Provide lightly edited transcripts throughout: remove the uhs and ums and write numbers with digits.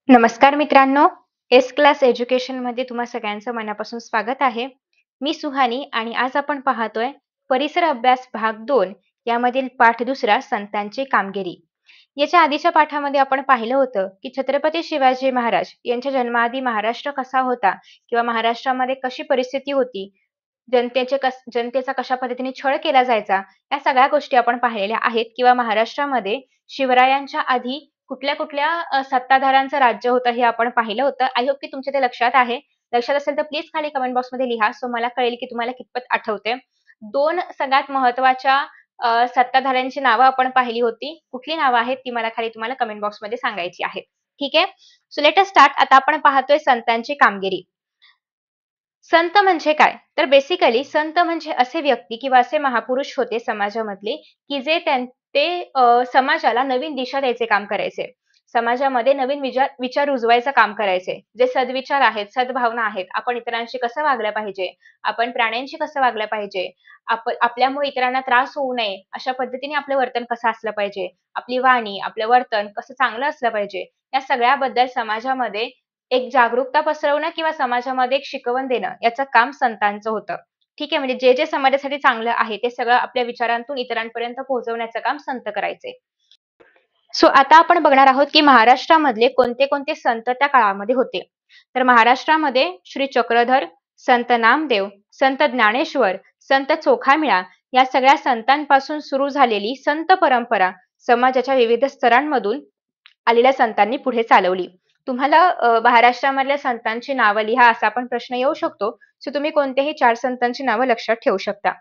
नमस्कार मित्रांनो, S class एज्युकेशनमध्ये तुम्हा सगळ्यांचं मनापासून स्वागत आहे. मी सुहानी आणि आज आपण पाहतोय परिसर अभ्यास भाग 2 यामधील पाठ दुसरा संतांची कामगिरी. याच्या आधीच्या पाठामध्ये आपण पाहिलं होतं, की छत्रपती शिवाजी महाराज यांच्या जन्माआधी महाराष्ट्र कसा होता किंवा महाराष्ट्रामध्ये कशी परिस्थिती होती, जनतेचा कशा पद्धतीने छळ केला जायचा, या सगळ्या गोष्टी आपण पाहिलेल्या आहेत किंवा महाराष्ट्रामध्ये शिवरायांच्या आधी कुठल्या-कुठल्या सत्ताधाऱ्यांचं राज्य होतं हे आपण पाहिलं होतं. आय होप की तुमच्या ते लक्षात आहे. लक्षात असेल तर प्लीज खाली कमेंट बॉक्समध्ये लिहा. सो मला कळेल की तुम्हाला कितपत आठवतंय. 2 सगळ्यात महत्त्वाच्या सत्ताधाऱ्यांची नावं आपण पाहिली होती. कुठली नावं आहेत ती मला खाली तुम्हाला कमेंट बॉक्समध्ये सांगायची आहेत. ठीक आहे? So let us start. आता आपण पाहतोय संतांची कामगिरी. संत म्हणजे काय? तर बेसिकली संत म्हणजे असे व्यक्ती किंवा असे महापुरुष होते समाजामधले, की जे समाजाला नवीन दिशा द्यायचे काम करायचे. समाजामध्ये नवीन विचार रुजवायचं काम करायचे. जे सद्विचार आहेत, सद्भावना आहेत. आपण इतरांशी कसं वागलं पाहिजे, आपण प्राण्यांशी कसं वागलं पाहिजे, आपल्यामुळे इतरांना त्रास होऊ नये, अशा पद्धतीने आपलं वर्तन कसं असलं पाहिजे, आपली वाणी, आपलं वर्तन कसं चांगलं असलं पाहिजे, या सगळ्याबद्दल समाजामध्ये एक जागरूकता पसरवणं किंवा समाजामध्ये एक शिकवण देणं याचं काम संतांचं होतं. ठीक आहे. म्हणजे जे समाजासाठी चांगलं आहे ते सगळं आपल्या विचारांतून इतरांपर्यंत पोहोचवण्याचं काम संत करायचे. सो आता आपण बघणार आहोत की महाराष्ट्रामधले कोणते-कोणते संत त्या काळामध्ये होते. तर महाराष्ट्रामध्ये श्री चक्रधर, संत नामदेव, संत ज्ञानेश्वर, संत चोखामेळा या सगळ्या संतांपासून सुरू झालेली संत परंपरा समाजाच्या विविध स्तरांमधून आलेल्या संतांनी पुढे चालवली. तुम्हाला महाराष्ट्रामधल्या संतांची नावं लिहा असा पण प्रश्न येऊ शकतो. सो तुम्ही कोणत्याही 4 संतांची नावं लक्षात ठेवू शकता.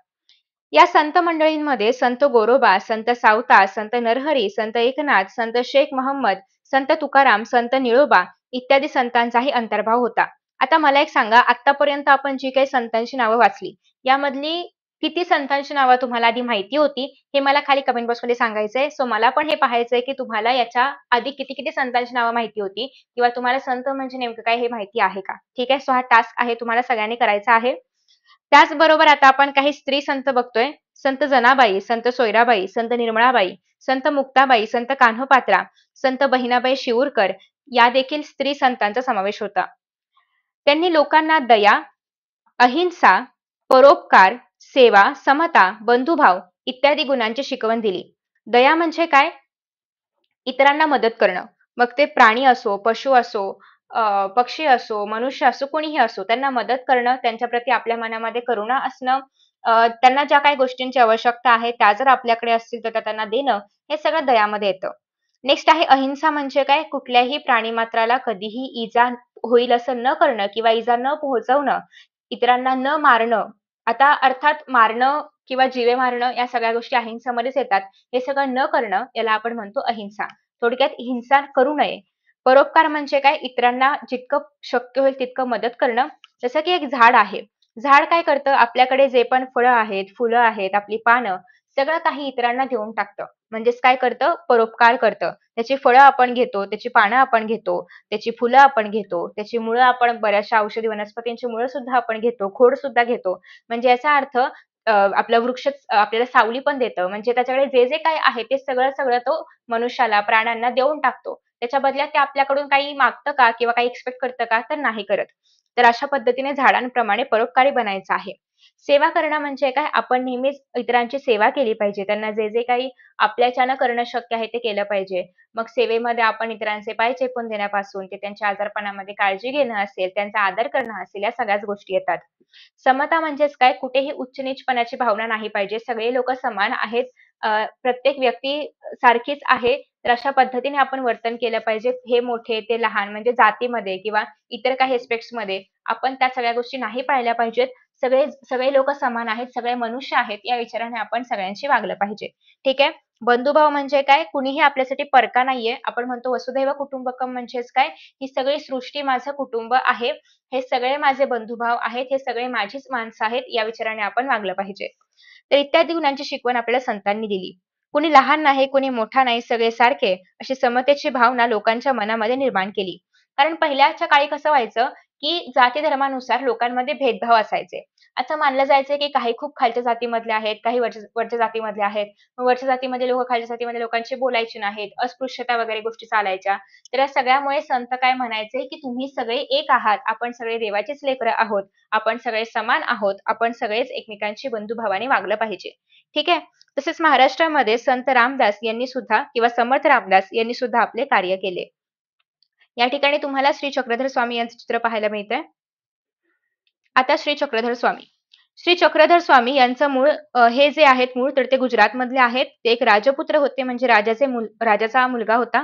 या संत मंडळींमध्ये संत गोरोबा, संत सावता, संत नरहरी, संत एकनाथ, संत शेख महम्मद, संत तुकाराम, संत निळोबा इत्यादी संतांचाही अंतर्भाव होता. आता मला एक सांगा, आतापर्यंत आपण जी काही संतांची नावं वाचली, यामधली किती संतांची नावं तुम्हाला आधी माहिती होती, हे मला खाली कमेंट बॉक्समध्ये सांगायचंय. सो मला पण हे पाहायचंय की तुम्हाला याच्या आधी किती-किती संतांची नावं माहिती होती किंवा तुम्हाला संत म्हणजे नेमकं काय हे माहिती आहे का? ठीक आहे. सो हा टास्क आहे तुम्हाला सगळ्यांनी करायचा आहे. त्याचबरोबर आता आपण काही स्त्री संत बघतोय. संत जनाबाई, संत सोयराबाई, संत निर्मळाबाई, संत मुक्ताबाई, संत कान्होपात्रा, संत बहिणाबाई शिऊरकर या देखील स्त्री संतांचा समावेश होता. त्यांनी लोकांना दया, अहिंसा, परोपकार, सेवा, समता, बंधुभाव इत्यादी गुणांची शिकवण दिली. दया म्हणजे काय? इतरांना मदत करणं. मग ते प्राणी असो, पशु असो, पक्षी असो, मनुष्य असो, कोणीही असो, त्यांना मदत करणं, त्यांच्याप्रती आपल्या मनामध्ये करुणा असणं, त्यांना ज्या काही गोष्टींची आवश्यकता आहे, त्या जर आपल्याकडे असतील तर त्या त्यांना देणं, हे सगळं दयामध्ये येतं. नेक्स्ट आहे अहिंसा म्हणजे काय? कुठल्याही प्राणीमात्राला कधीही इजा होईल असं न करणं किंवा इजा न पोहोचवणं, इतरांना न मारणं. आता अर्थात मारणं किंवा जीवे मारणं या सगळ्या गोष्टी अहिंसामध्येच येतात. हे सगळं न करणं याला आपण म्हणतो अहिंसा. थोडक्यात हिंसा करू नये. परोपकार म्हणजे काय? इतरांना जितकं शक्य होईल तितकं मदत करणं. जसं की एक झाड आहे. झाड काय करतं? आपल्याकडे जे पण फळं आहेत, फुलं आहेत, आपली पानं सगळं काही इतरांना देऊन टाकतं. म्हणजेच काय करतं? परोपकार करतं. त्याची फळं आपण घेतो, त्याची पानं आपण घेतो, त्याची फुलं आपण घेतो, त्याची मुळं आपण बऱ्याचशा औषधी वनस्पतींची मुळं सुद्धा आपण घेतो, खोड सुद्धा घेतो. म्हणजे याचा अर्थ आपला वृक्ष आपल्याला सावली पण देतं. म्हणजे त्याच्याकडे जे काही आहे ते सगळं तो मनुष्याला, प्राण्यांना देऊन टाकतो. त्याच्या बदल्यात ते आपल्याकडून काही मागतं का किंवा काही एक्सपेक्ट करतं का? तर नाही करत. तर अशा पद्धतीने झाडांप्रमाणे परोपकारी बनायचं आहे. सेवा करणं म्हणजे काय? आपण नेहमीच इतरांची सेवा केली पाहिजे. त्यांना जे काही आपल्याच्यानं करणं शक्य आहे ते केलं पाहिजे. मग सेवेमध्ये आपण इतरांचे पाय चेपून देण्यापासून ते त्यांच्या आजारपणामध्ये काळजी घेणं असेल, त्यांचा आदर करणं असेल, या सगळ्याच गोष्टी येतात. समता म्हणजेच काय? कुठेही उच्च-नीचपणाची भावना नाही पाहिजे. सगळे लोकं समान आहेत. प्रत्येक व्यक्ती सारखीच आहे. तर अशा पद्धतीने आपण वर्तन केलं पाहिजे. हे मोठे, ते लहान म्हणजे जातीमध्ये किंवा इतर काही एस्पेक्ट्समध्ये आपण त्या सगळ्या गोष्टी नाही पाळल्या पाहिजेत. सगळे सगळे लोकं समान आहेत, सगळे मनुष्य आहेत, या विचाराने आपण सगळ्यांशी वागलं पाहिजे. ठीक आहे. बंधुभाव म्हणजे काय? कुणीही आपल्यासाठी परका नाहीये. आपण म्हणतो वसुधैव कुटुंबकम म्हणजेच काय? ही सगळी सृष्टी माझं कुटुंब आहे. हे सगळे माझे बंधुभाव आहेत. हे सगळे माझीच माणसं आहेत. या विचाराने आपण वागलं पाहिजे. तर इत्यादी गुणांची शिकवण आपल्याला संतांनी दिली. कुणी लहान नाही, कुणी मोठा नाही, सगळे सारखे अशी समतेची भावना लोकांच्या मनामध्ये निर्माण केली. कारण पहिल्याच्या काळी कसं व्हायचं, की जाती धर्मानुसार लोकांमध्ये भेदभाव असायचे. असं मानलं जायचं की काही खूप खालच्या जातीमधले आहेत, काही वरच्या जातीमधले आहेत. मग वरच्या जातीमध्ये लोकं खालच्या जातीमध्ये लोकांशी बोलायची नाहीत, अस्पृश्यता वगैरे गोष्टी चालायच्या. तर या सगळ्यामुळे संत काय म्हणायचे, की तुम्ही सगळे एक आहात, आपण सगळे देवाचीच लेकरं आहोत, आपण सगळे समान आहोत, आपण सगळेच एकमेकांशी बंधुभावाने वागलं पाहिजे. ठीक आहे. तसेच महाराष्ट्रामध्ये संत रामदास यांनी सुद्धा किंवा समर्थ रामदास यांनी सुद्धा आपले कार्य केले. या ठिकाणी तुम्हाला श्री चक्रधर स्वामी यांचं चित्र पाहायला मिळतंय. आता श्री चक्रधर स्वामी. श्री चक्रधर स्वामी यांचं मूळ हे जे आहेत मूळ तर ते गुजरातमधले आहेत. ते एक राजपुत्र होते म्हणजे राजाचा मुलगा होता.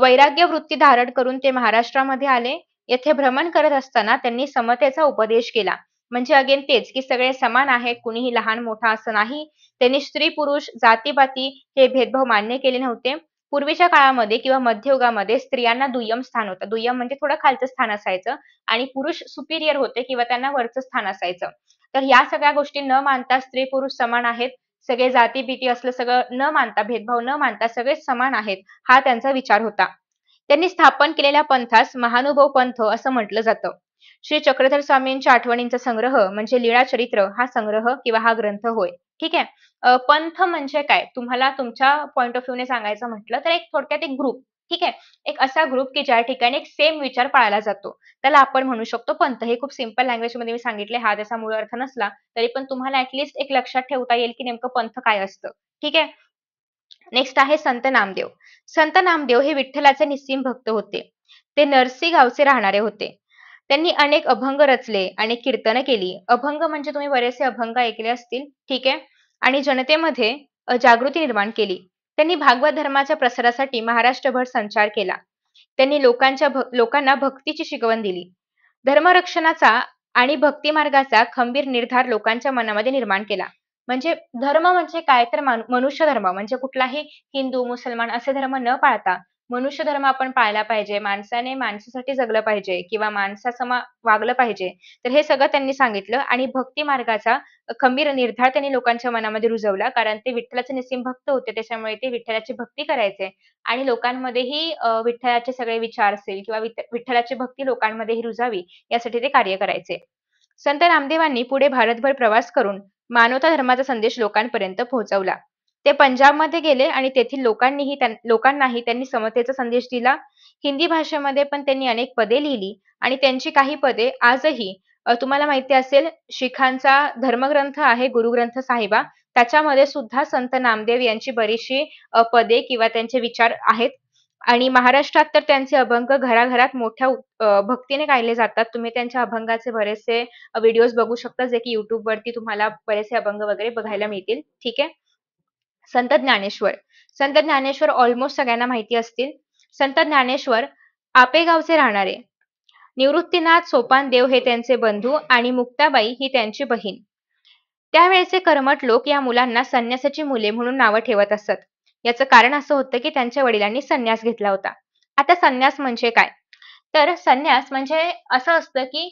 वैराग्य वृत्ती धारण करून ते महाराष्ट्रामध्ये आले. येथे भ्रमण करत असताना त्यांनी समतेचा उपदेश केला. म्हणजे अगेन तेच की सगळे समान आहेत, कुणीही लहान मोठा असं नाही. त्यांनी स्त्री पुरुष जातीपाती हे भेदभाव मान्य केले नव्हते. पूर्वीच्या काळामध्ये किंवा मध्ययुगामध्ये स्त्रियांना दुय्यम स्थान होतं. दुय्यम म्हणजे थोडं खालचं स्थान असायचं आणि पुरुष सुपिरियर होते किंवा त्यांना वरचं स्थान असायचं. तर या सगळ्या गोष्टी न मानता स्त्री पुरुष समान आहेत. सगळे जाती-भीती असलं सगळं न मानता, भेदभाव न मानता सगळेच समान आहेत, हा त्यांचा विचार होता. त्यांनी स्थापन केलेल्या पंथास महानुभाव पंथ असं म्हटलं जातं. श्री चक्रधर स्वामींच्या आठवणींचा संग्रह म्हणजे लीळाचरित्र हा संग्रह किंवा हा ग्रंथ होय. ठीक आहे. पंथ म्हणजे काय? तुम्हाला तुमच्या पॉइंट ऑफ व्ह्यूने सांगायचं म्हटलं तर एक थोडक्यात एक ग्रुप. ठीक आहे. एक असा ग्रुप की ज्या ठिकाणी एक सेम विचार पाळला जातो. त्याला आपण म्हणू शकतो पंथ. हे खूप सिंपल लँग्वेजमध्ये मी सांगितले. हा त्याचा मूळ अर्थ नसला तरी पण तुम्हाला ॲटलीस्ट एक लक्षात ठेवता येईल की नेमकं पंथ काय असतं. ठीक आहे. नेक्स्ट आहे संत नामदेव. संत नामदेव हे विठ्ठलाचे निस्सीम भक्त होते. ते नरसी गावचे राहणारे होते. त्यांनी अनेक अभंग रचले, अनेक कीर्तनं केली. अभंग म्हणजे तुम्ही बरेचसे अभंग ऐकले असतील, ठीक आहे. आणि जनतेमध्ये जागृती निर्माण केली. त्यांनी भागवत धर्माच्या प्रसारासाठी महाराष्ट्रभर संचार केला. त्यांनी लोकांना भक्तीची शिकवण दिली. धर्मरक्षणाचा आणि भक्ती मार्गाचा खंबीर निर्धार लोकांच्या मनामध्ये निर्माण केला. म्हणजे धर्म म्हणजे काय तर मनुष्य धर्म म्हणजे कुठलाही हिंदू, मुसलमान असे धर्म न पाळता मनुष्य धर्म आपण पाळला पाहिजे. माणसाने माणसासाठी जगलं पाहिजे किंवा माणसासम वागलं पाहिजे. तर हे सगळं त्यांनी सांगितलं आणि भक्ती मार्गाचा खंबीर निर्धार त्यांनी लोकांच्या मनामध्ये रुजवला. कारण ते विठ्ठलाचे निस्सीम भक्त होते. त्याच्यामुळे ते विठ्ठलाची भक्ती करायचे आणि लोकांमध्येही विठ्ठलाचे सगळे विचार असतील किंवा विठ्ठलाची भक्ती लोकांमध्येही रुजावी यासाठी ते कार्य करायचे. संत नामदेवांनी पुढे भारतभर प्रवास करून मानवता धर्माचा संदेश लोकांपर्यंत पोहोचवला. ते पंजाबमध्ये गेले आणि तेथील लोकांनाही त्यांनी समतेचा संदेश दिला. हिंदी भाषेमध्ये पण त्यांनी अनेक पदे लिहिली आणि त्यांची काही पदे आजही तुम्हाला माहिती असेल शीखांचा धर्मग्रंथ आहे गुरुग्रंथ साहिबा त्याच्यामध्ये सुद्धा संत नामदेव यांची बरीचशी पदे किंवा त्यांचे विचार आहेत. आणि महाराष्ट्रात तर त्यांचे अभंग घराघरात मोठ्या भक्तीने गायले जातात. तुम्ही त्यांच्या अभंगाचे बरेचसे व्हिडिओज बघू शकता, जे की YouTubeवरती तुम्हाला बरेचसे अभंग वगैरे बघायला मिळतील. ठीक आहे. संत ज्ञानेश्वर. संत ज्ञानेश्वर ऑलमोस्ट सगळ्यांना माहिती असतील. संत ज्ञानेश्वर आपेगावचे राहणारे. निवृत्तीनाथ सोपान देव हे त्यांचे बंधू आणि मुक्ताबाई ही त्यांची बहीण. त्यावेळेचे कर्मठ लोक या मुलांना संन्यासाची मुले म्हणून नावं ठेवत असत. याचं कारण असं होतं की त्यांच्या वडिलांनी संन्यास घेतला होता. आता संन्यास म्हणजे काय? तर संन्यास म्हणजे असं असतं की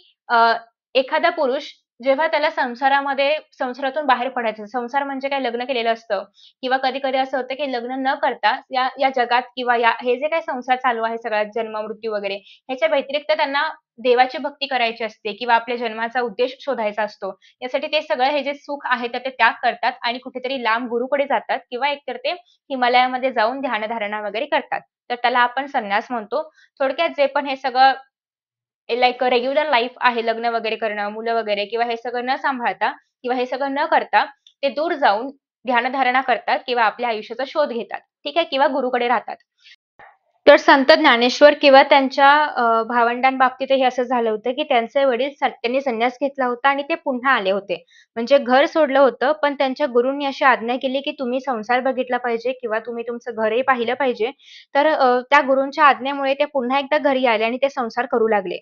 एखादा पुरुष जेव्हा त्याला संसारातून बाहेर पडायचं संसार म्हणजे काय लग्न केलेलं असतं किंवा कधी-कधी असं होतं की लग्न न करता या या जगात किंवा हे जे काही संसार चालू आहे सगळा जन्म, मृत्यू वगैरे ह्याच्या व्यतिरिक्त त्यांना देवाची भक्ती करायची असते किंवा आपल्या जन्माचा उद्देश शोधायचा असतो. यासाठी ते सगळं हे जे सुख आहे तर ते त्याग करतात आणि कुठेतरी लांब गुरुकडे जातात किंवा एकतर ते हिमालयामध्ये जाऊन ध्यानधारणा वगैरे करतात. तर त्याला आपण संन्यास म्हणतो. थोडक्यात जे पण हे सगळं लाइक रेग्युलर लाईफ आहे लग्न वगैरे करणं, मुलं वगैरे किंवा हे सगळं न सांभाळता किंवा हे सगळं न करता ते दूर जाऊन ध्यानधारणा करतात किंवा आपल्या आयुष्याचा शोध घेतात. ठीक आहे किंवा गुरुकडे राहतात. तर संत ज्ञानेश्वर किंवा त्यांच्या भावंडांबाबतीतही असं झालं होतं, की त्यांचे वडील त्यांनी संन्यास घेतला होता आणि ते पुन्हा आले होते. म्हणजे घर सोडलं होतं, पण त्यांच्या गुरूंनी अशी आज्ञा केली, की तुम्ही संसार बघितला पाहिजे किंवा तुम्ही तुमचं घरही पाहिलं पाहिजे. तर त्या गुरूंच्या आज्ञेमुळे ते पुन्हा एकदा घरी आले आणि ते संसार करू लागले.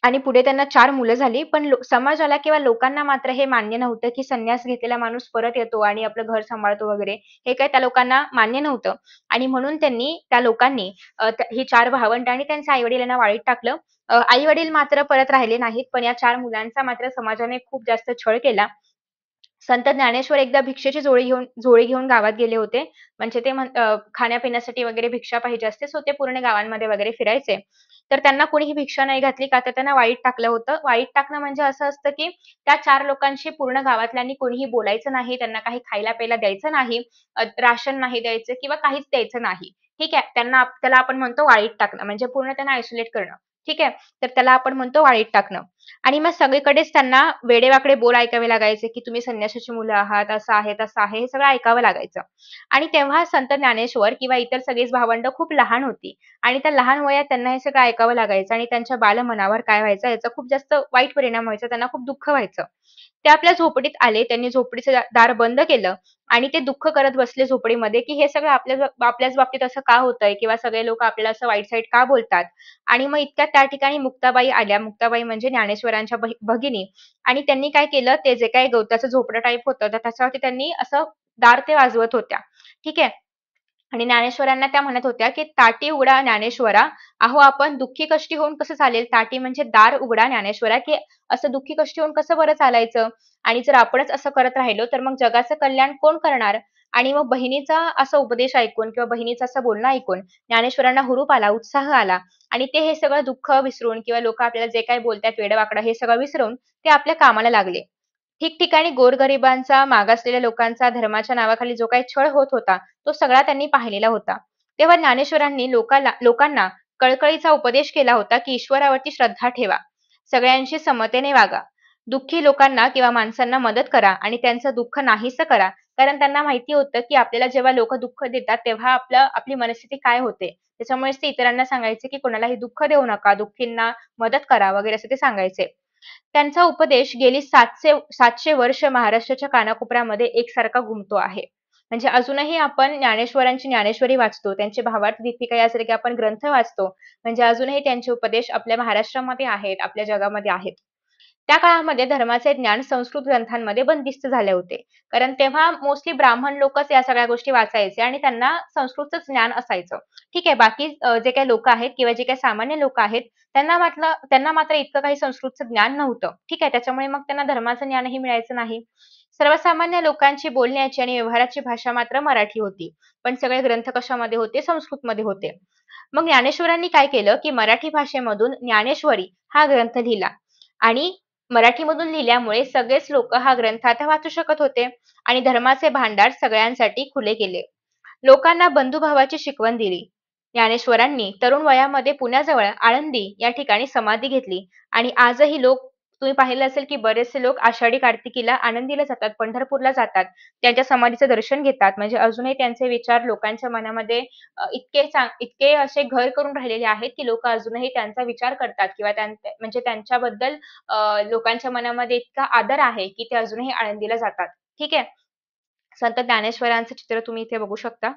आणि पुढे त्यांना 4 मुलं झाली. पण समाजाला किंवा लोकांना मात्र हे मान्य नव्हतं, की संन्यास घेतलेला माणूस परत येतो आणि आपलं घर सांभाळतो वगैरे. हे काही त्या लोकांना मान्य नव्हतं. आणि म्हणून त्या लोकांनी ही 4 भावंडं आणि त्यांच्या आई-वडिलांना वाळीत टाकलं. आई-वडील मात्र परत राहिले नाहीत. पण या 4 मुलांचा मात्र समाजाने खूप जास्त छळ केला. संत ज्ञानेश्वर एकदा भिक्षेची झोळी घेऊन गावात गेले होते. म्हणजे ते खाण्यापिण्यासाठी वगैरे भिक्षा पाहिजे असते. सो ते पूर्ण गावांमध्ये वगैरे फिरायचे. तर त्यांना कोणीही भिक्षा नाही घातली का तर त्यांना वाळीत टाकलं होतं. वाळीत टाकणं म्हणजे असं असतं, की त्या 4 लोकांशी पूर्ण गावातल्यांनी कोणीही बोलायचं नाही. त्यांना काही खायला-प्यायला द्यायचं नाही. राशन नाही द्यायचं किंवा काहीच द्यायचं नाही. ठीक आहे. त्याला आपण म्हणतो वाळीत टाकणं. म्हणजे पूर्ण त्यांना आयसोलेट करणं. ठीक आहे. तर त्याला आपण म्हणतो वाळीत टाकणं. आणि मग सगळीकडेच त्यांना वेडेवाकडे बोल ऐकावे लागायचे, की तुम्ही संन्याशाची मुलं आहात, असं आहे, तसं आहे, हे सगळं ऐकावं लागायचं. आणि तेव्हा संत ज्ञानेश्वर किंवा इतर सगळीच भावंडं खूप लहान होती आणि त्या लहान वयात त्यांना हे सगळं ऐकावं लागायचं आणि त्यांच्या बालमनावर काय व्हायचं याचा खूप जास्त वाईट परिणाम व्हायचा. त्यांना खूप दुःख व्हायचं. ते आपल्या झोपडीत आले. त्यांनी झोपडीचं दार बंद केलं आणि ते दुःख करत बसले झोपडीमध्ये, की हे सगळं आपल्याच बाबतीत असं का होतंय? किंवा सगळे लोकं आपल्याला असं वाईट-साईट का बोलतात? आणि मग इतक्यात त्या ठिकाणी मुक्ताबाई आल्या. मुक्ताबाई म्हणजे ज्ञानेश्वरांच्या भगिनी आणि त्यांनी काय केलं, ते जे काही गवताचं झोपडं टाईप होतं, तर त्याच्यावरती त्यांनी असं दार ते वाजवत होत्या. ठीक आहे. आणि ज्ञानेश्वरांना त्या म्हणत होत्या, की "ताटी उघडा ज्ञानेश्वरा, अहो आपण दुःखी कष्टी होऊन कसं चालेल? ताटी म्हणजे दार उघडा ज्ञानेश्वरा, की असं दुःखी कष्टी होऊन कसं बरं चालायचं? आणि जर आपणच असं करत राहिलो, तर मग जगाचं कल्याण कोण करणार?" आणि मग बहिणीचा असा उपदेश ऐकून किंवा बहिणीचं असं बोलणं ऐकून ज्ञानेश्वरांना हुरूप आला, उत्साह आला आणि ते हे सगळं दुःख विसरून किंवा लोकं आपल्याला जे काही बोलतायत वेडं-वाकडं हे सगळं विसरून ते आपल्या कामाला लागले. ठिकठिकाणी गोरगरिबांचा, मागासलेल्या लोकांचा धर्माच्या नावाखाली जो काही छळ होत होता, तो सगळा त्यांनी पाहिलेला होता. तेव्हा ज्ञानेश्वरांनी लोकांना कळकळीचा उपदेश केला होता, की ईश्वरावरती श्रद्धा ठेवा. सगळ्यांशी समतेने वागा. दुःखी लोकांना किंवा माणसांना मदत करा आणि त्यांचं दुःख नाहीसं करा. कारण त्यांना माहिती होतं, की आपल्याला जेव्हा लोकं दुःख देतात, तेव्हा आपली मनस्थिती काय होते. त्याच्यामुळेच ते इतरांना सांगायचे, की कोणालाही दुःख देऊ नका, दुःखींना मदत करा वगैरे असं ते सांगायचे. त्यांचा उपदेश गेली 700 वर्ष महाराष्ट्राच्या कानाकोपऱ्यामध्ये एकसारखा घुमतो आहे. म्हणजे अजूनही आपण ज्ञानेश्वरांची ज्ञानेश्वरी वाचतो. त्यांचे भावार्थ दीपिका यासारखे आपण ग्रंथ वाचतो. म्हणजे अजूनही त्यांचे उपदेश आपल्या महाराष्ट्रामध्ये आहेत, आपल्या जगामध्ये आहेत. त्या काळामध्ये धर्माचे ज्ञान संस्कृत ग्रंथांमध्ये बंदिस्त झाले होते. कारण तेव्हा मोस्टली ब्राह्मण लोकच या सगळ्या गोष्टी वाचायचे आणि त्यांना संस्कृतच ज्ञान असायचं. ठीक आहे, बाकी जे काही लोकं आहेत किंवा जे काही सामान्य लोकं आहेत, त्यांना मात्र इतकं काही संस्कृतचं ज्ञान नव्हतं. ठीक आहे, त्याच्यामुळे मग त्यांना धर्माचं ज्ञानही मिळायचं नाही. सर्वसामान्य लोकांची बोलण्याची आणि व्यवहाराची भाषा मात्र मराठी होती. पण सगळे ग्रंथ कशामध्ये होते? संस्कृतमध्ये होते. मग ज्ञानेश्वरांनी काय केलं, की मराठी भाषेमधून ज्ञानेश्वरी हा ग्रंथ लिहिला आणि मराठीमधून लिहिल्यामुळे सगळेच लोकं हा ग्रंथ आता वाचू शकत होते आणि धर्माचे भांडार सगळ्यांसाठी खुले केले. लोकांना बंधुभावाची शिकवण दिली. ज्ञानेश्वरांनी तरुण वयामध्ये पुण्याजवळ आळंदी या ठिकाणी समाधी घेतली आणि आजही तुम्ही पाहिलं असेल, की बरेचसे लोक आषाढी कार्तिकीला आळंदीला जातात, पंढरपूरला जातात. त्यांच्या समाधीचं दर्शन घेतात. म्हणजे अजूनही त्यांचे विचार लोकांच्या मनामध्ये इतके असे घर करून राहिलेले आहेत, की लोकं अजूनही त्यांचा विचार करतात किंवा म्हणजे त्यांच्याबद्दल लोकांच्या मनामध्ये इतका आदर आहे, की ते अजूनही आळंदीला जातात. ठीक आहे. संत ज्ञानेश्वरांचं चित्र तुम्ही इथे बघू शकता.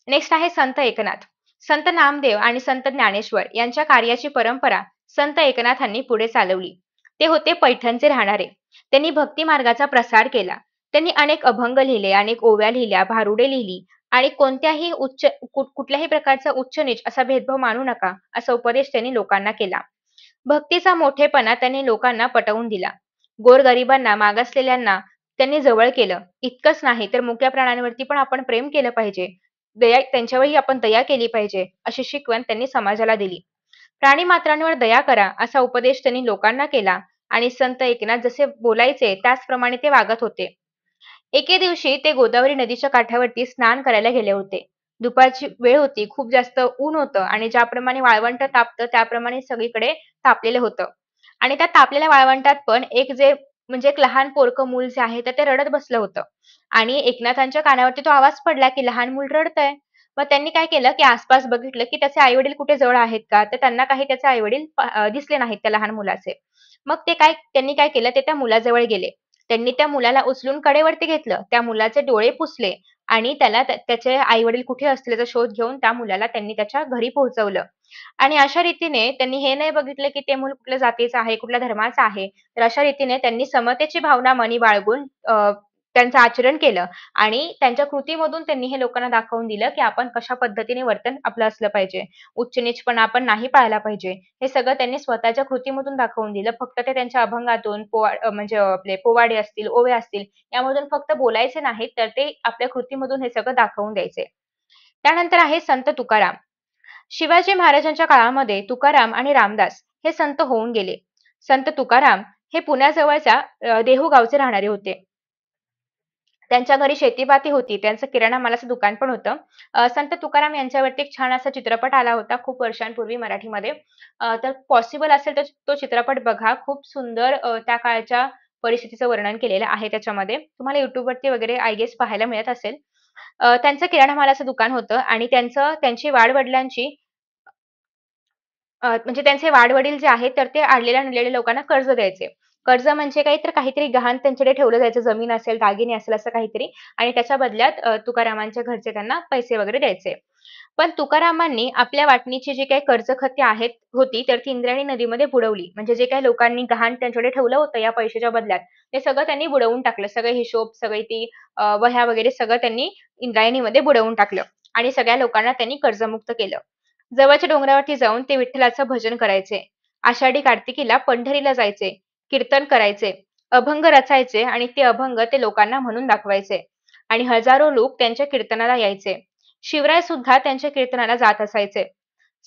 नेक्स्ट आहे संत एकनाथ. संत नामदेव आणि संत ज्ञानेश्वर यांच्या कार्याची परंपरा संत एकनाथांनी पुढे चालवली. ते होते पैठणचे राहणारे. त्यांनी भक्ती मार्गाचा प्रसार केला. त्यांनी अनेक अभंग लिहिले, अनेक ओव्या लिहिल्या, भारुडे लिहिली आणि कुठल्याही प्रकारचा उच्च-नीच असा भेदभाव मानू नका, असा उपदेश त्यांनी लोकांना केला. भक्तीचा मोठेपणा त्यांनी लोकांना पटवून दिला. गोरगरिबांना, मागासलेल्यांना त्यांनी जवळ केलं. इतकंच नाही तर मुक्या प्राण्यांवरती पण आपण प्रेम केलं पाहिजे. त्यांच्यावरही आपण दया केली पाहिजे, अशी शिकवण त्यांनी समाजाला दिली. प्राणीमात्रांवर दया करा, असा उपदेश त्यांनी लोकांना केला आणि संत एकनाथ जसे बोलायचे त्याचप्रमाणे ते वागत होते. एके दिवशी ते गोदावरी नदीच्या काठावरती स्नान करायला गेले होते. दुपारची वेळ होती, खूप जास्त ऊन होतं आणि ज्याप्रमाणे वाळवंट तापतं त्याप्रमाणे सगळीकडे तापलेलं होतं. आणि त्या तापलेल्या वाळवंटात पण म्हणजे एक लहान पोरकं मूल जे आहे तर ते रडत बसलं होतं. आणि एकनाथांच्या कानावरती तो आवाज पडला, की लहान मूल रडतंय. मग त्यांनी काय केलं, की आसपास बघितलं, की त्याचे आई-वडील कुठे जवळ आहेत का? तर त्यांना काही त्याचे आई-वडील दिसले नाहीत त्या लहान मुलाचे. मग त्यांनी काय केलं, ते त्या मुलाजवळ गेले. त्यांनी त्या मुलाला उचलून कडेवरती घेतलं. त्या मुलाचे डोळे पुसले आणि त्याचे आई-वडील कुठे असतील याचा शोध घेऊन त्या मुलाला त्यांनी त्याच्या घरी पोहोचवलं. आणि अशा रीतीने त्यांनी हे नाही बघितलं, की ते मूल कुठल्या जातीचं आहे, कुठल्या धर्माचं आहे. तर अशा रीतीने त्यांनी समतेची भावना मनी बाळगून त्यांचं आचरण केलं आणि त्यांच्या कृतीमधून त्यांनी हे लोकांना दाखवून दिलं, की आपण कशा पद्धतीने वर्तन आपलं असलं पाहिजे. उच्च-नीचपणा आपण नाही पाळला पाहिजे. हे सगळं त्यांनी स्वतःच्या कृतीमधून दाखवून दिलं. फक्त ते त्यांच्या अभंगातून म्हणजे आपले पोवाडे असतील, ओव्या असतील यामधून फक्त बोलायचे नाहीत, तर ते आपल्या कृतीमधून हे सगळं दाखवून द्यायचे. त्यानंतर आहे संत तुकाराम. शिवाजी महाराजांच्या काळामध्ये तुकाराम आणि रामदास हे संत होऊन गेले. संत तुकाराम हे पुण्याजवळच्या देहू गावचे राहणारे होते. त्यांच्या घरी शेती-पाती होती. त्यांचं किराणा मालाचं दुकान पण होतं. संत तुकाराम यांच्यावरती एक छान असा चित्रपट आला होता खूप वर्षांपूर्वी मराठीमध्ये. तर पॉसिबल असेल तर तो चित्रपट बघा. खूप सुंदर त्या काळच्या परिस्थितीचं वर्णन केलेलं आहे त्याच्यामध्ये. तुम्हाला YouTubeवरती वगैरे आय गेस पाहायला मिळत असेल. त्यांचं किराणा मालाचं दुकान होतं आणि त्यांची वाडवडिलांची म्हणजे त्यांचे वाडवडील जे आहेत, तर ते अडलेल्या-नडलेल्या लोकांना कर्ज द्यायचे. कर्ज म्हणजे काही तर काहीतरी गहाण त्यांच्याकडे ठेवलं जायचं. जमीन असेल, दागिने असेल असं काहीतरी आणि त्याच्या बदल्यात तुकारामांच्या घरचे त्यांना पैसे वगैरे द्यायचे. पण तुकारामांनी आपल्या वाटणीची जी काही कर्जखाती होती, तर ती इंद्रायणी नदीमध्ये बुडवली. म्हणजे जे काही लोकांनी गहाण त्यांच्याकडे ठेवलं होतं या पैशाच्या बदल्यात, ते सगळं त्यांनी बुडवून टाकलं. सगळे हिशोब, सगळी ती वह्या वगैरे सगळं त्यांनी इंद्रायणीमध्ये बुडवून टाकलं आणि सगळ्या लोकांना त्यांनी कर्जमुक्त केलं. जवळच्या डोंगरावरती जाऊन ते विठ्ठलाचं भजन करायचे. आषाढी कार्तिकीला पंढरीला जायचे, कीर्तन करायचे, अभंग रचायचे आणि ते अभंग ते लोकांना म्हणून दाखवायचे आणि हजारो लोक त्यांच्या कीर्तनाला यायचे. शिवराय सुद्धा त्यांच्या कीर्तनाला जात असायचे.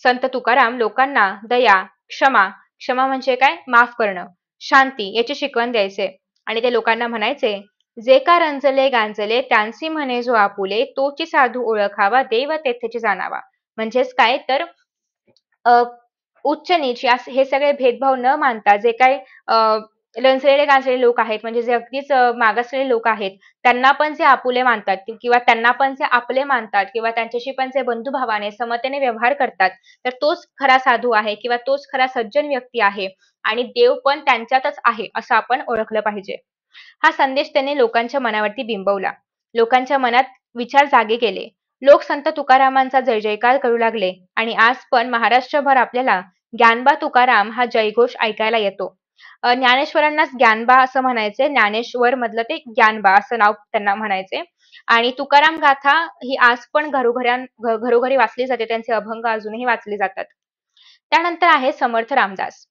संत तुकाराम लोकांना दया, क्षमा, क्षमा म्हणजे काय? माफ करणं, शांती याची शिकवण द्यायचे आणि ते लोकांना म्हणायचे, "जे का रंजले गांजले त्यांसी म्हणे जो आपुले, तोची साधू ओळखावा, देव तेथेची जाणावा." म्हणजेच काय तर अ, उच्च-नीच हे सगळे भेदभाव न मानता जे काही रंजलेले-गांजलेले लोक आहेत, म्हणजे जे अगदीच मागासलेले लोक आहेत, त्यांना पण जे आपुले मानतात किंवा त्यांना पण जे आपले मानतात किंवा त्यांच्याशी पण जे बंधुभावाने, समतेने व्यवहार करतात, तर तोच खरा साधू आहे किंवा तोच खरा सज्जन व्यक्ती आहे आणि देव पण त्यांच्यातच आहे, असं आपण ओळखलं पाहिजे. हा संदेश त्यांनी लोकांच्या मनावरती बिंबवला. लोकांच्या मनात विचार जागे केले. लोक संत तुकारामांचा जयजयकार करू लागले आणि आज पण महाराष्ट्रभर आपल्याला ज्ञानबा तुकाराम हा जयघोष ऐकायला येतो. ज्ञानेश्वरांनाच ज्ञानबा असं म्हणायचे. ज्ञानेश्वर मधलं ते ज्ञानबा असं नाव त्यांना म्हणायचे. आणि तुकाराम गाथा ही आज पण घरोघरी वाचली जाते. त्यांचे अभंग अजूनही वाचले जातात. त्यानंतर आहे समर्थ रामदास.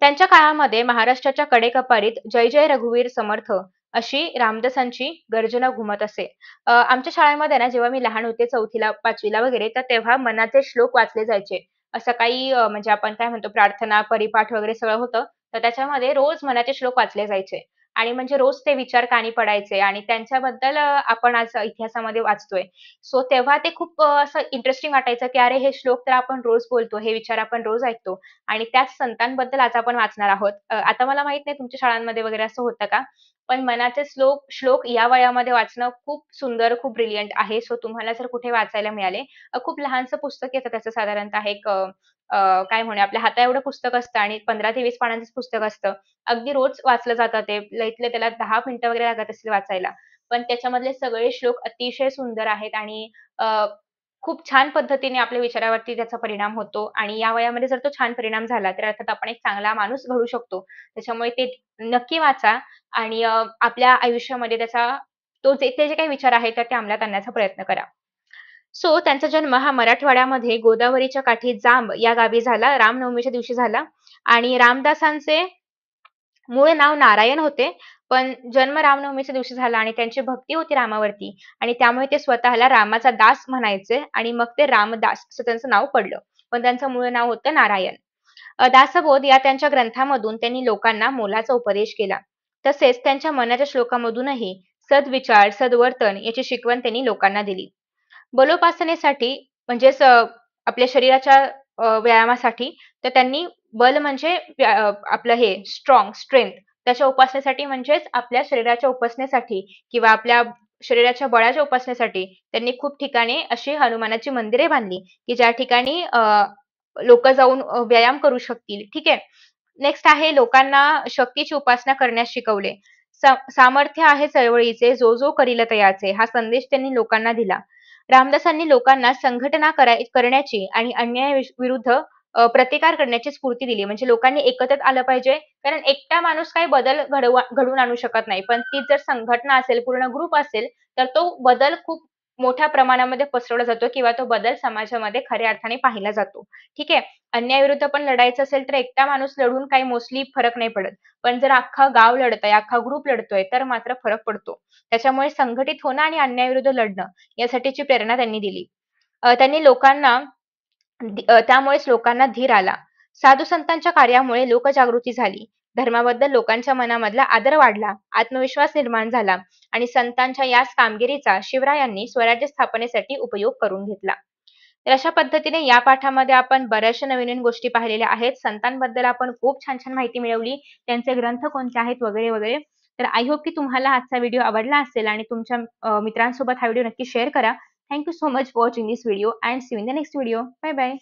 त्यांच्या काळामध्ये महाराष्ट्राच्या कडेकपारीत जय जय रघुवीर समर्थ अशी रामदासांची गर्जना घुमत असे. आमच्या शाळेमध्ये ना जेव्हा मी लहान होते 4थीला 5वीला वगैरे तर तेव्हा मनाचे श्लोक वाचले जायचे. सकाळी म्हणजे आपण काय म्हणतो प्रार्थना, परिपाठ वगैरे सगळं होतं. तर त्याच्यामध्ये रोज मनाचे श्लोक वाचले जायचे आणि म्हणजे रोज ते विचार कानी पडायचे आणि त्यांच्याबद्दल आपण आज इतिहासामध्ये वाचतोय. सो तेव्हा ते खूप असं इंटरेस्टिंग वाटायचं, की अरे हे श्लोक तर आपण रोज बोलतो, हे विचार आपण रोज ऐकतो आणि त्याच संतांबद्दल आज आपण वाचणार आहोत. आता मला माहित नाही तुमच्या शाळांमध्ये वगैरे असं होतं का? पण मनाचे श्लोक या वयामध्ये वाचणं खूप सुंदर, खूप ब्रिलियंट आहे. सो तुम्हाला जर कुठे वाचायला मिळाले, खूप लहानसं पुस्तक येतं त्याचं साधारणतः एक काय म्हणूया आपल्या हाताएवढं पुस्तक असतं आणि 15 ते 20 पानांचंच पुस्तक असतं. अगदी रोज वाचलं जातं ते. लईतले त्याला 10 मिनिटं वगैरे लागत असतील वाचायला. पण त्याच्यामधले सगळे श्लोक अतिशय सुंदर आहेत आणि खूप छान पद्धतीने आपल्या विचारावरती त्याचा परिणाम होतो आणि या वयामध्ये जर तो छान परिणाम झाला, तर अर्थात आपण एक चांगला माणूस घडू शकतो. त्याच्यामुळे ते नक्की वाचा आणि आपल्या आयुष्यामध्ये ते जे काही विचार आहेत, तर ते अंमलात आणण्याचा प्रयत्न करा. सो त्यांचा जन्म हा मराठवाड्यामध्ये गोदावरीच्या काठी जांब या गावी झाला. रामनवमीच्या दिवशी झाला आणि रामदासांचे मूळ नाव नारायण होते. पण जन्म रामनवमीच्या दिवशी झाला आणि त्यांची भक्ती होती रामावरती आणि त्यामुळे ते स्वतःला रामाचा दास म्हणायचे आणि मग ते रामदास असं त्यांचं नाव पडलं. पण त्यांचं मूळ नाव होतं नारायण. दासबोध या त्यांच्या ग्रंथामधून त्यांनी लोकांना मोलाचा उपदेश केला. तसेच त्यांच्या मनाच्या श्लोकामधूनही सद्विचार, सद्वर्तन याची शिकवण त्यांनी लोकांना दिली. बलोपासनेसाठी म्हणजेच आपल्या शरीराच्या व्यायामासाठी तर त्यांनी बल म्हणजे आपलं हे स्ट्रेंथ त्याच्या उपासनेसाठी म्हणजेच आपल्या शरीराच्या उपासनेसाठी किंवा आपल्या शरीराच्या बळाच्या उपासनेसाठी त्यांनी खूप ठिकाणी अशी हनुमानाची मंदिरे बांधली, की ज्या ठिकाणी लोकं जाऊन व्यायाम करू शकतील. ठीक आहे. नेक्स्ट आहे लोकांना शक्तीची उपासना करण्यास शिकवले. सामर्थ्य आहे चळवळीचे, जो जो करील तयाचे हा संदेश त्यांनी लोकांना दिला. रामदासांनी लोकांना संघटना करण्याची आणि अन्यायाविरुद्ध प्रतिकार करण्याची स्फूर्ती दिली. म्हणजे लोकांनी एकत्रित आलं पाहिजे. कारण एकटा माणूस काही बदल घडवून आणू शकत नाही. पण ती जर संघटना असेल, पूर्ण ग्रुप असेल, तर तो बदल खूप मोठ्या प्रमाणामध्ये पसरवला जातो किंवा तो बदल समाजामध्ये खऱ्या अर्थाने पाहिला जातो. ठीक आहे. अन्यायाविरुद्ध पण लढायचं असेल, तर एकटा माणूस लढून काही मोस्टली फरक नाही पडत. पण जर अख्खा गाव लढतंय, अख्खा ग्रुप लढतोय, तर मात्र फरक पडतो. त्याच्यामुळे संघटित होणं आणि अन्यायाविरुद्ध लढणं यासाठीची प्रेरणा त्यांनी दिली. त्यांनी लोकांना त्यामुळेच लोकांना धीर आला. साधू संतांच्या कार्यामुळे लोकजागृती झाली. धर्माबद्दल लोकांच्या मनामधला आदर वाढला, आत्मविश्वास निर्माण झाला आणि संतांच्या याच कामगिरीचा शिवरायांनी स्वराज्य स्थापनेसाठी उपयोग करून घेतला. तर अशा पद्धतीने या पाठामध्ये आपण बऱ्याचशा नवीन-नवीन गोष्टी पाहिलेल्या आहेत. संतांबद्दल आपण खूप छान-छान माहिती मिळवली. त्यांचे ग्रंथ कोणते आहेत वगैरे, वगैरे. तर आय होप की तुम्हाला आजचा व्हिडिओ आवडला असेल आणि तुमच्या मित्रांसोबत हा व्हिडिओ नक्की शेअर करा. Thank you so much for watching this video and see you in the next video. Bye bye.